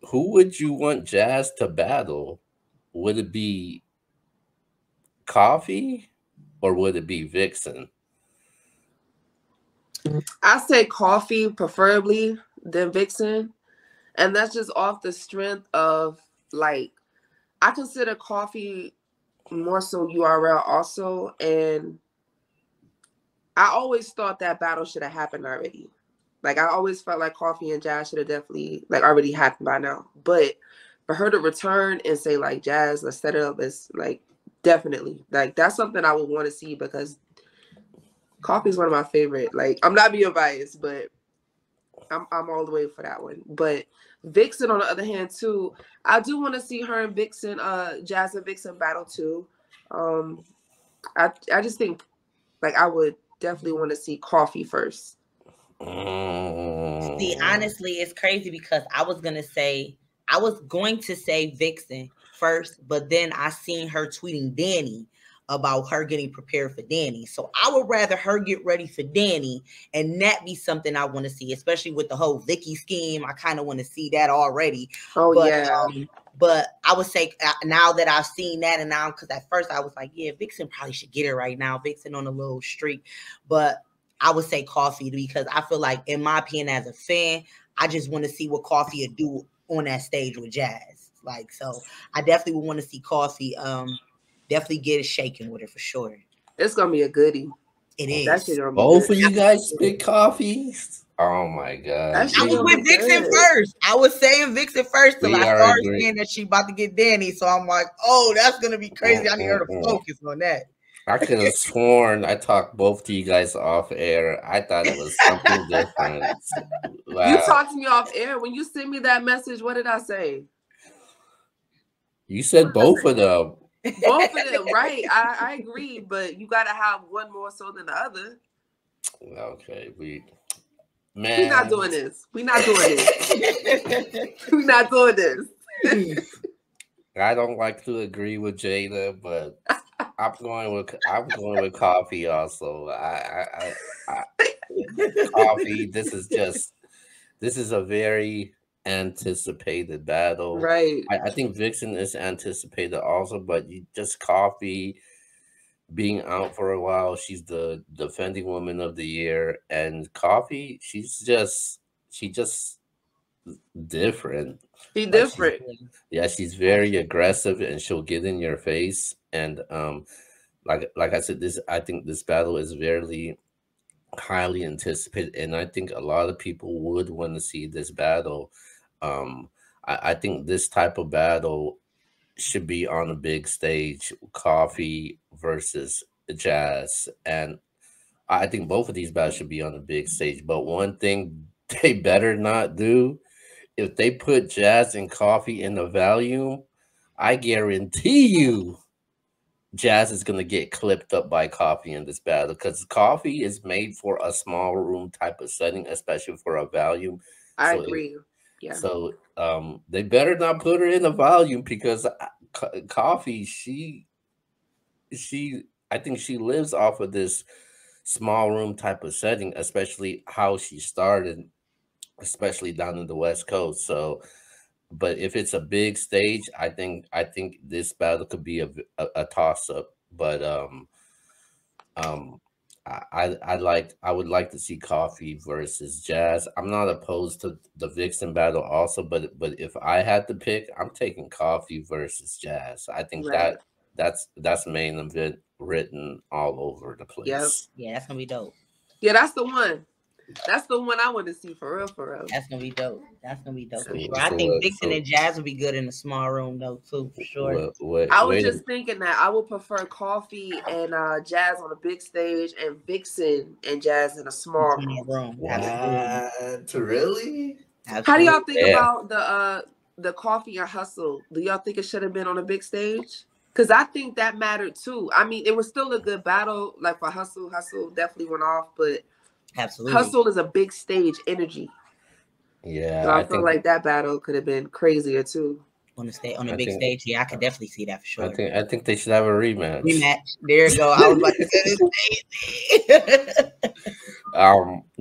who would you want Jazz to battle? Would it be Coffee or would it be Vixen? I say Coffee preferably than Vixen, and that's just off the strength of like I consider Coffee more so URL also, and I always thought that battle should have happened already. Like I always felt like Coffee and Jazz should have definitely like already happened by now. But for her to return and say like Jazz, let's set it up as like definitely like that's something I would want to see because Coffee is one of my favorite. Like I'm not being biased, but I'm all the way for that one. But Vixen on the other hand too, I do want to see her and Vixen, Jazz and Vixen battle too. Um, I just think like I would definitely want to see Coffee first. See, honestly, it's crazy because I was going to say Vixen first, but then I seen her tweeting Danny about her getting prepared for Danny. So I would rather her get ready for Danny and that be something I want to see, especially with the whole Vicky scheme. I kind of want to see that already. Oh, but, yeah. But I would say now that I've seen that and now, because at first I was like, yeah, Vixen probably should get it right now. Vixen on a little streak. But I would say Coffee because I feel like, in my opinion, as a fan, I just want to see what Coffee would do on that stage with Jazz. Like, so I definitely would want to see Coffee definitely get it shaking with her for sure. It's gonna be a goodie. It is. Both of you guys pick Coffee. Oh my god! I was with Vixen first. I was saying Vixen first till I started saying that she about to get Danny. So I'm like, oh, that's gonna be crazy. I need her to focus on that. I could have sworn I talked both of you guys off air. I thought it was something different. Wow. You talked to me off air. When you sent me that message, what did I say? You said both of them. Both of them, right? I agree, but you gotta have one more so than the other. Okay, we're not doing this. We're not doing this. We're not doing this. I don't like to agree with Jada, but I'm going with Coffee also. I Coffee. This is a very anticipated battle, right? I think Vixen is anticipated also, but you just Coffee being out for a while. She's the defending woman of the year, and Coffee, she just different. She's different. She's very aggressive, and she'll get in your face. And like I said, I think this battle is very highly anticipated, and I think a lot of people would want to see this battle. I think this type of battle should be on a big stage, Coffee versus Jazz. And I think both of these battles should be on a big stage. But one thing they better not do, if they put Jazz and Coffee in the volume, I guarantee you Jazz is going to get clipped up by Coffee in this battle, because Coffee is made for a small room type of setting, especially for a volume. I agree. Yeah. So they better not put her in the volume, because Coffee, I think she lives off of this small room type of setting, especially how she started, especially down in the West Coast. So, but if it's a big stage, I think this battle could be a toss up. But I would like to see Coffee versus Jazz. I'm not opposed to the Vixen battle also, but if I had to pick, I'm taking Coffee versus Jazz. I think that's main event written all over the place. Yep. Yeah, that's gonna be dope. Yeah, that's the one. That's the one I want to see for real, for real. That's gonna be dope. That's gonna be dope for sure. I think Vixen and Jazz would be good in a small room though too, for sure. I was just thinking that I would prefer Coffee and Jazz on a big stage, and Vixen and Jazz in a small room. What? Really? Absolutely. How do y'all think about the Coffee and Hustle? Do y'all think it should have been on a big stage? Because I think that mattered too. I mean, it was still a good battle. Like for Hustle definitely went off, but absolutely, Hustle is a big stage energy. Yeah, so I feel like that battle could have been crazier too. On a big stage, yeah, I could definitely see that for sure. I think they should have a rematch. There you go. I was about to say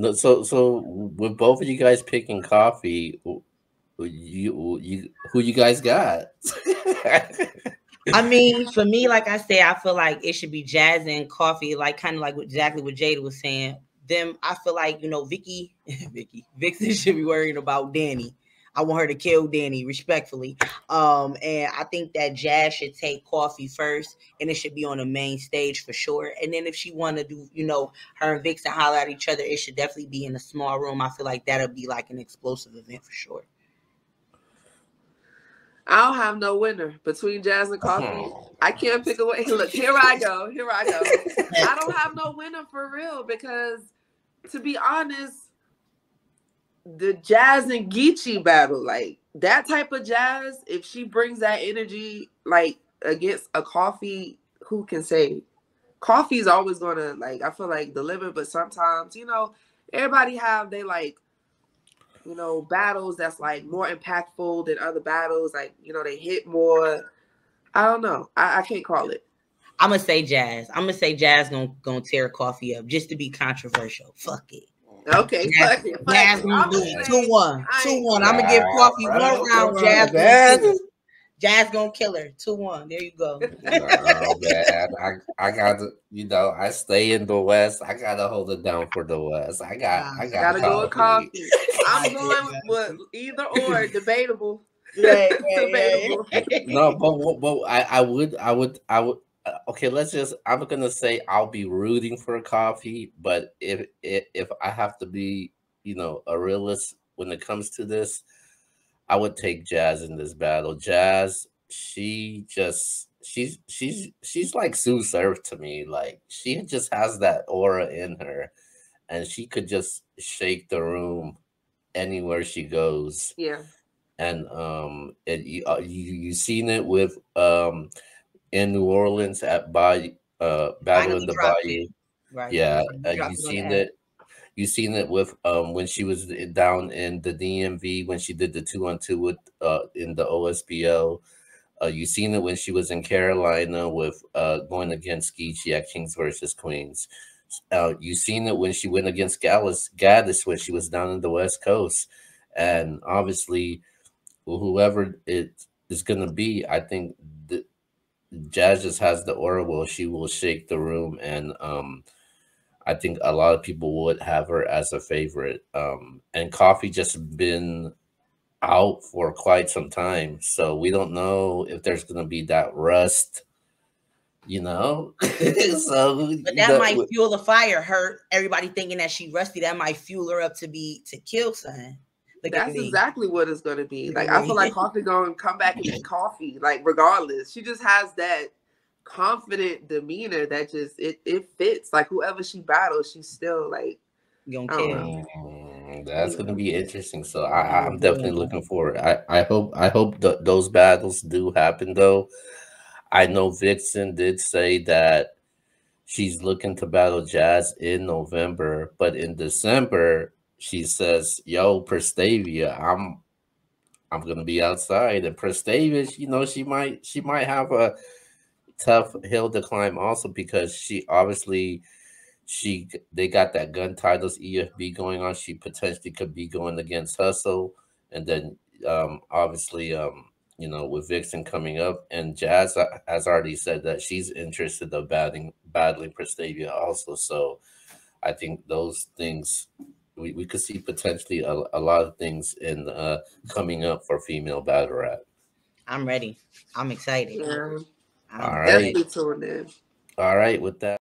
this. So with both of you guys picking Coffee, who you guys got? I mean, for me, like I said, I feel like it should be Jazz and Coffee, like kind of like exactly what Jada was saying. Them, I feel like Vicky, Vixen should be worrying about Danny. I want her to kill Danny respectfully. And I think that Jazz should take Coffee first, and it should be on the main stage for sure. And then if she want to do, her and Vixen holler at each other, it should definitely be in a small room. I feel like that'll be like an explosive event for sure. I don't have no winner between Jazz and Coffee. I can't pick a way. Look, here I go. I don't have no winner for real because, to be honest, the Jazz and Geechee battle, like that type of Jazz, if she brings that energy, like against a Coffee, who can say? Coffee's always gonna I feel like deliver, but sometimes everybody have they battles that's like more impactful than other battles. Like, they hit more. I don't know. I can't call it. I'm gonna say Jazz. I'm gonna say Jazz gonna tear Coffee up just to be controversial. Fuck it. Okay, Jazz, Jazz gonna do it. 2-1. 2-1. I'm gonna give Coffee one round. Jazz gonna kill her. 2-1. There you go. Oh man, I got to, I stay in the West. I gotta hold it down for the West. I gotta go with Coffee. I'm going with either or. Debatable. Debatable. No, but I would. Okay, I'm gonna say I'll be rooting for Coffee, but if I have to be, a realist when it comes to this, I would take Jazz in this battle. Jazz, she's like Sue Surf to me. Like she just has that aura in her, and she could just shake the room anywhere she goes. Yeah. And you seen it with in New Orleans at Battle in the Bayou. Right. Yeah, you seen it with when she was down in the DMV when she did the 2-on-2 with in the OSBL. You seen it when she was in Carolina with going against Geechee at Kings versus Queens. You seen it when she went against Gaddis when she was down in the West Coast. And obviously, whoever it is going to be, I think Jazz just has the aura where she will shake the room. And I think a lot of people would have her as a favorite. And Coffee just been out for quite some time, so we don't know if there's going to be that rust, so but that might fuel the fire. Everybody thinking that she rusty, that might fuel her up to kill something. That's exactly what it's going to be. Like, I feel like Coffee going to come back and be Coffee, like, regardless. She just has that confident demeanor that just it fits. Like, whoever she battles, she's still like gonna kill. That's gonna be interesting. So I'm definitely looking forward. I hope those battles do happen though. I know Vixen did say that she's looking to battle Jazz in November, but in December she says, "Yo, Prestavia, I'm gonna be outside." And Prestavia, she might have a tough hill to climb also because she obviously they got that gun titles EFB going on. She potentially could be going against Hustle, and then obviously with Vixen coming up, and Jazz has already said that she's interested of battling Prestavia also. So I think those things we could see potentially a lot of things in coming up for female battle rap. I'm ready. I'm excited. Yeah. All right. Definitely tuned in. All right, with that.